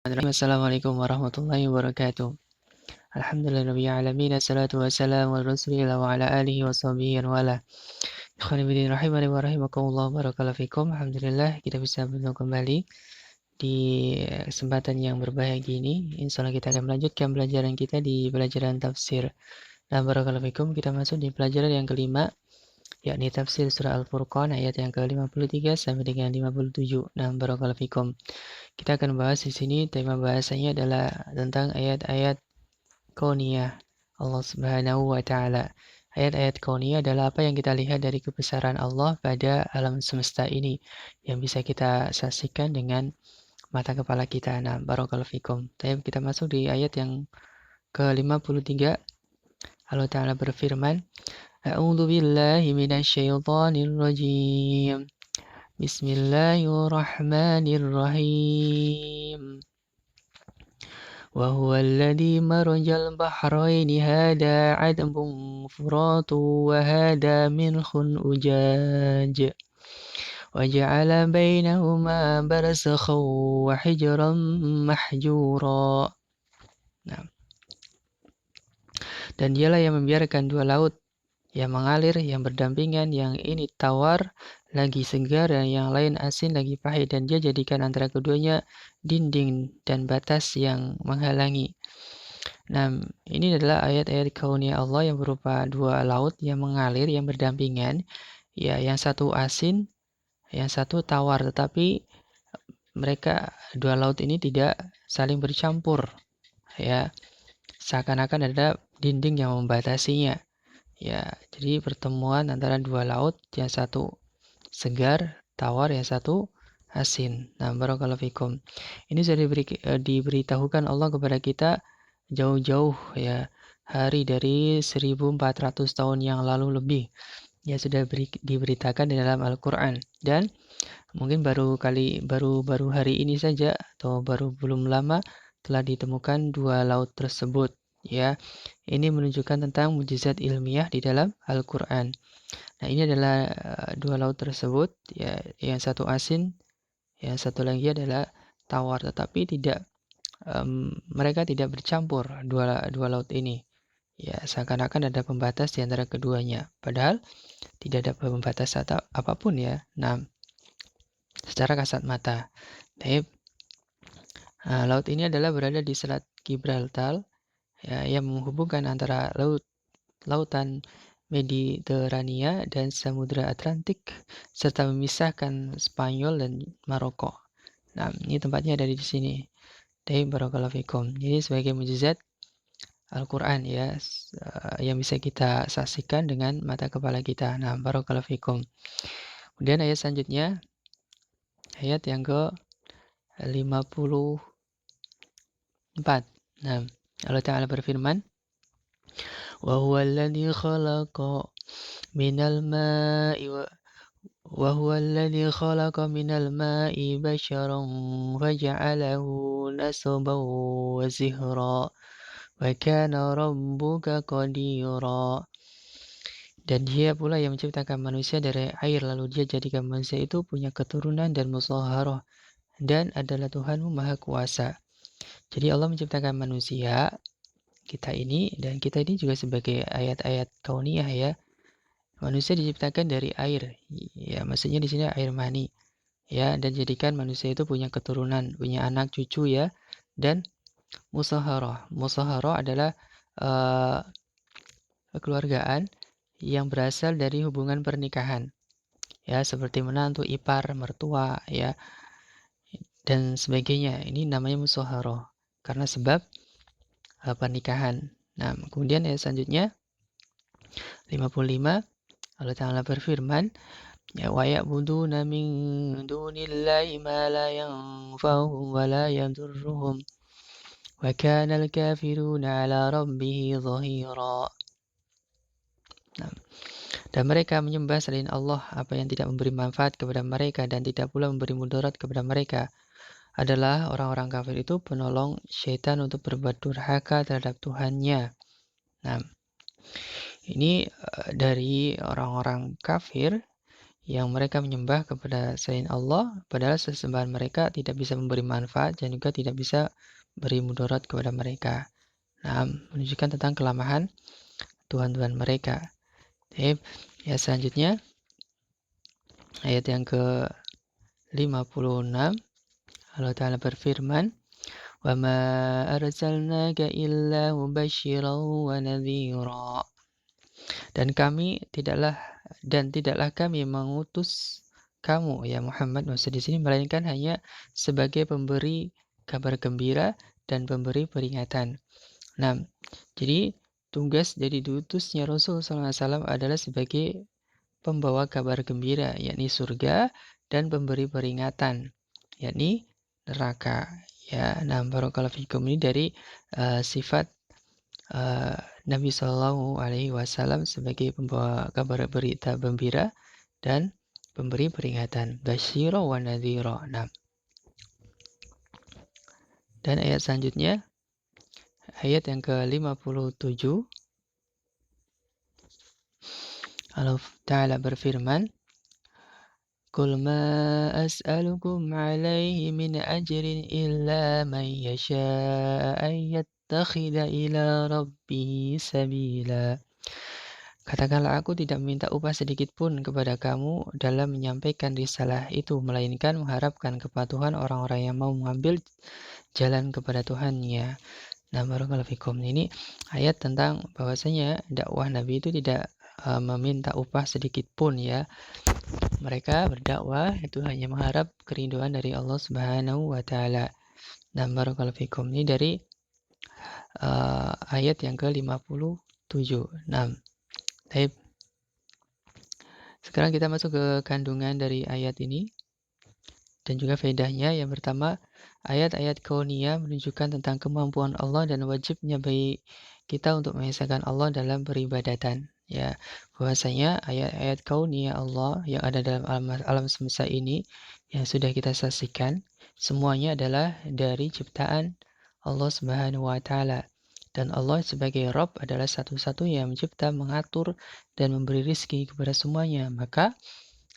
Assalamualaikum warahmatullahi wabarakatuh. Alhamdulillahirabbil alamin, assalatu wassalamu ala Rasulillah wa ala alihi wa sahbihi wa wala. Ikhwani fillah rahimani wa rahimakumullah, barakallahu fikum. Alhamdulillah kita bisa bertemu kembali di kesempatan yang berbahagia ini. Insyaallah kita akan melanjutkan pelajaran kita di pelajaran tafsir. Nah, barakallahu fikum, kita masuk di pelajaran yang kelima, yakni tafsir surah Al-Furqan ayat yang ke-53 sampai dengan 57. Nah, barakallahu fikum. Kita akan bahas di sini, tema bahasanya adalah tentang ayat-ayat kauniyah Allah Subhanahu wa taala. Ayat-ayat kauniyah adalah apa yang kita lihat dari kebesaran Allah pada alam semesta ini yang bisa kita saksikan dengan mata kepala kita. Nah, barakallahu fikum. Kita masuk di ayat yang ke-53. Allah Ta'ala berfirman, A'udzu billahi minasyaitonir rajim. Bismillahirrahmanirrahim. وهو الذي مرج البحرين هذا عذب فرات وهذا ملح أجاج وجعل بينهما برزخا وحجرا محجورا. Nah, dan dialah yang membiarkan dua laut yang mengalir, yang berdampingan, yang ini tawar, lagi segar, dan yang lain asin, lagi pahit, dan dia jadikan antara keduanya dinding dan batas yang menghalangi. Nah, ini adalah ayat-ayat kauniyah Allah yang berupa dua laut yang mengalir, yang berdampingan. Ya, yang satu asin, yang satu tawar, tetapi mereka dua laut ini tidak saling bercampur. Ya, seakan-akan ada dinding yang membatasinya. Ya, jadi pertemuan antara dua laut, yang satu segar, tawar, yang satu asin. Nah, barakallahu fikum. Ini sudah diberitahukan Allah kepada kita jauh-jauh ya, hari dari 1400 tahun yang lalu lebih. Ya, sudah diberitakan di dalam Al-Qur'an. Dan mungkin baru hari ini saja atau belum lama telah ditemukan dua laut tersebut. Ya, ini menunjukkan tentang mukjizat ilmiah di dalam Al-Quran. Nah, ini adalah dua laut tersebut, ya, yang satu asin, yang satu lagi adalah tawar, tetapi mereka tidak bercampur dua laut ini. Ya, seakan-akan ada pembatas di antara keduanya, padahal tidak ada pembatas atau apapun ya. Nah, secara kasat mata. Laut ini adalah berada di Selat Gibraltar, ya, yang menghubungkan antara lautan Mediterania dan Samudra Atlantik serta memisahkan Spanyol dan Maroko. Nah, ini tempatnya ada di sini. Barakallahu fikum. Jadi sebagai mukjizat Al-Qur'an ya, yang bisa kita saksikan dengan mata kepala kita. Nah, barakallahu fikum. Kemudian ayat selanjutnya, ayat yang ke-54. Nah, Allah Ta'ala berfirman, وهو الذي خلق من الماء بشرا فجعله نسبا وزهرا وكان ربك قديرا. Dan dia pula yang menciptakan manusia dari air, lalu dia jadikan manusia itu punya keturunan dan musyawarah, dan adalah Tuhanmu Maha Kuasa. Jadi Allah menciptakan manusia kita ini, dan kita ini juga sebagai ayat-ayat kauniyah ya. Manusia diciptakan dari air, ya maksudnya di sini air mani, ya, dan jadikan manusia itu punya keturunan, punya anak cucu ya, dan musaharah. Musaharah adalah kekeluargaan yang berasal dari hubungan pernikahan, ya, seperti menantu, ipar, mertua, ya, dan sebagainya. Ini namanya musaharah karena sebab pernikahan. Nah, kemudian ayat selanjutnya 55, Allah Ta'ala berfirman, ya, wa ya'buduna min dunillahi ma la yanfa'uhum wa la yadurruhum wa kana al-kafiruna 'ala rabbih dhahira. Nah, dan mereka menyembah selain Allah apa yang tidak memberi manfaat kepada mereka dan tidak pula memberi mudarat kepada mereka. Adalah orang-orang kafir itu penolong syaitan untuk berbuat durhaka terhadap Tuhannya. Nah, ini dari orang-orang kafir yang mereka menyembah kepada selain Allah, padahal sesembahan mereka tidak bisa memberi manfaat dan juga tidak bisa beri mudarat kepada mereka. Nah, menunjukkan tentang kelemahan Tuhan-Tuhan mereka. Baik, ya selanjutnya ayat yang ke-56, Allah Ta'ala berfirman, "Wa ma arsalnaka illa mubasysyiran wa nadhira." Dan tidaklah kami mengutus kamu ya Muhammad, maksud di sini melainkan hanya sebagai pemberi kabar gembira dan pemberi peringatan. Nah, jadi tugas dari diutusnya Rasul SAW adalah sebagai pembawa kabar gembira, yakni surga, dan pemberi peringatan, yakni neraka. Ya, nah barakallahu fikum, ini dari sifat Nabi Shallallahu Alaihi Wasallam sebagai pembawa kabar berita gembira dan pemberi peringatan. Basyira wa nadhira. Nah, dan ayat selanjutnya, ayat yang ke-57, Allah Ta'ala berfirman, "Qul ma as'alukum alaihi min ajrin illa man yasha'a an yattakhidha ila rabbihi sabila." Katakanlah, aku tidak meminta upah sedikit pun kepada kamu dalam menyampaikan risalah itu, melainkan mengharapkan kepatuhan orang-orang yang mau mengambil jalan kepada Tuhannya. Nah, barakallahu fikum. Ini ayat tentang bahwasanya dakwah Nabi itu tidak meminta upah sedikit pun ya. Mereka berdakwah itu hanya mengharap kerinduan dari Allah Subhanahu wa taala. Nah, barakallahu fikum. Ini dari ayat yang ke-57. Nah, baik. Sekarang kita masuk ke kandungan dari ayat ini dan juga faedahnya. Yang pertama, ayat-ayat kauniyah menunjukkan tentang kemampuan Allah dan wajibnya bagi kita untuk mengesahkan Allah dalam peribadatan. Ya, bahwasanya ayat-ayat kauniyah Allah yang ada dalam alam semesta ini yang sudah kita saksikan, semuanya adalah dari ciptaan Allah Subhanahu wa taala. Dan Allah sebagai Rabb adalah satu-satunya yang mencipta, mengatur, dan memberi rizki kepada semuanya. Maka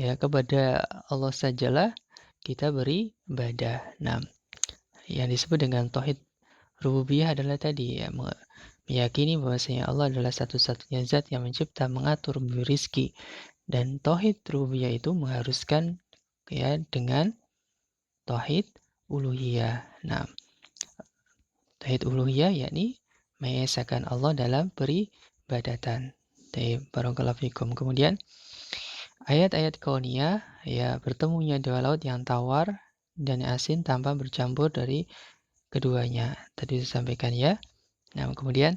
ya kepada Allah sajalah kita beri ibadah. Nah, yang disebut dengan tauhid rububiyah adalah tadi ya, meyakini bahwasanya Allah adalah satu-satunya zat yang mencipta, mengatur, memberi rizki. Dan tauhid rububiyah itu mengharuskan ya dengan tauhid uluhiyah. Nah, tauhid uluhiyah yakni mengesahkan Allah dalam peribadatan. Barakallahu fikum. Kemudian ayat-ayat kauniyah ya bertemunya dua laut yang tawar dan asin tanpa bercampur dari keduanya. Tadi disampaikan ya. Nah, kemudian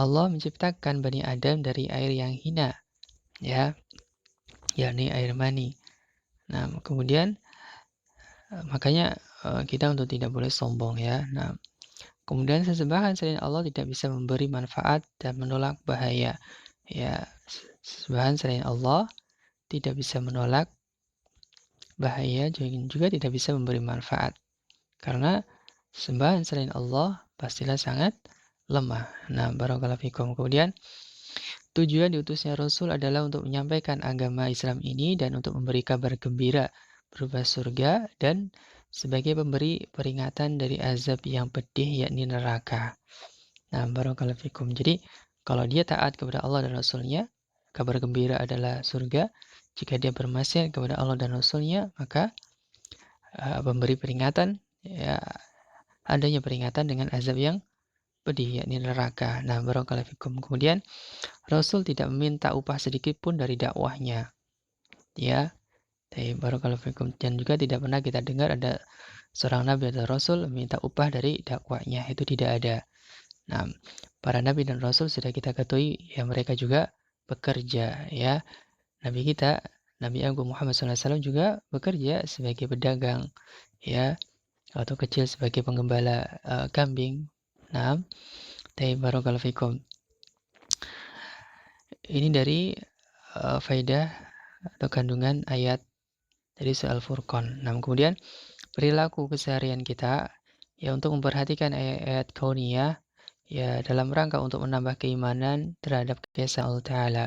Allah menciptakan Bani Adam dari air yang hina ya, yakni air mani. Nah, kemudian makanya kita untuk tidak boleh sombong ya. Nah, kemudian sesembahan selain Allah tidak bisa memberi manfaat dan menolak bahaya. Ya, sesembahan selain Allah tidak bisa menolak bahaya dan juga tidak bisa memberi manfaat. Karena sembahan selain Allah pastilah sangat lemah. Nah, barakallahu fikum. Kemudian tujuan diutusnya Rasul adalah untuk menyampaikan agama Islam ini dan untuk memberi kabar gembira berupa surga dan sebagai pemberi peringatan dari azab yang pedih yakni neraka. Nah, barakallahu fikum. Jadi, kalau dia taat kepada Allah dan Rasulnya, kabar gembira adalah surga. Jika dia bermaksiat kepada Allah dan Rasulnya, maka pemberi peringatan, ya adanya peringatan dengan azab yang pedih, yakni neraka. Nah, barakallahu fikum. Kemudian, Rasul tidak meminta upah sedikit pun dari dakwahnya. Ya, barakallahu fikum. Dan juga tidak pernah kita dengar ada seorang nabi atau rasul meminta upah dari dakwahnya. Itu tidak ada. Nah, para nabi dan rasul sudah kita ketahui ya mereka juga bekerja ya. Nabi kita, Nabi Agung Muhammad SAW juga bekerja sebagai pedagang ya, atau kecil sebagai penggembala kambing. Nah, barakallahu fikum. Ini dari faedah atau kandungan ayat dari soal Furqan. Nah, kemudian perilaku keseharian kita ya untuk memperhatikan ayat-ayat kauniyah ya dalam rangka untuk menambah keimanan terhadap keesaan Allah Ta'ala.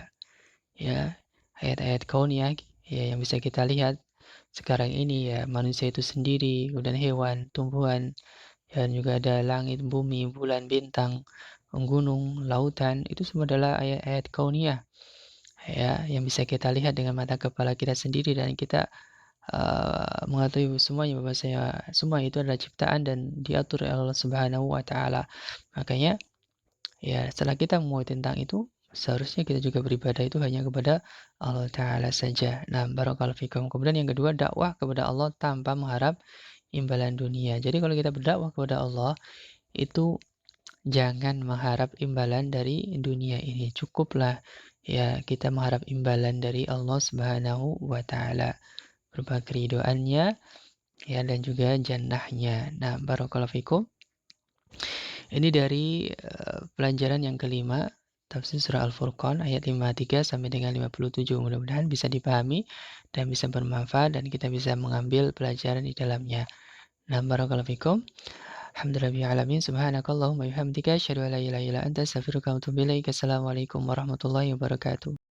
Ya, ayat-ayat kauniyah ya yang bisa kita lihat sekarang ini ya manusia itu sendiri, kemudian hewan, tumbuhan, dan juga ada langit, bumi, bulan, bintang, gunung, lautan, itu semua adalah ayat-ayat kauniyah ya yang bisa kita lihat dengan mata kepala kita sendiri dan kita mengetahui semuanya bahwasanya semua itu adalah ciptaan dan diatur oleh Allah Subhanahu wa taala. Makanya ya setelah kita mengetahui tentang itu, seharusnya kita juga beribadah itu hanya kepada Allah taala saja. Nah, barakallahu fikum. Kemudian yang kedua, dakwah kepada Allah tanpa mengharap imbalan dunia. Jadi kalau kita berdakwah kepada Allah, itu jangan mengharap imbalan dari dunia ini. Cukuplah ya kita mengharap imbalan dari Allah Subhanahu wa taala berupa keridoannya ya dan juga jannahnya. Nah, barakallahu fikum. Ini dari pelajaran yang kelima, tafsir surah Al-Furqan ayat 53 sampai dengan 57. Mudah-mudahan bisa dipahami dan bisa bermanfaat dan kita bisa mengambil pelajaran di dalamnya. Nah, barakallahu fikum. Alhamdulillahirabbil alamin. Subhanakallahumma wa bihamdika asyhadu an la ilaha illa anta astaghfiruka wa atubu ilaik. Assalamualaikum warahmatullahi wabarakatuh.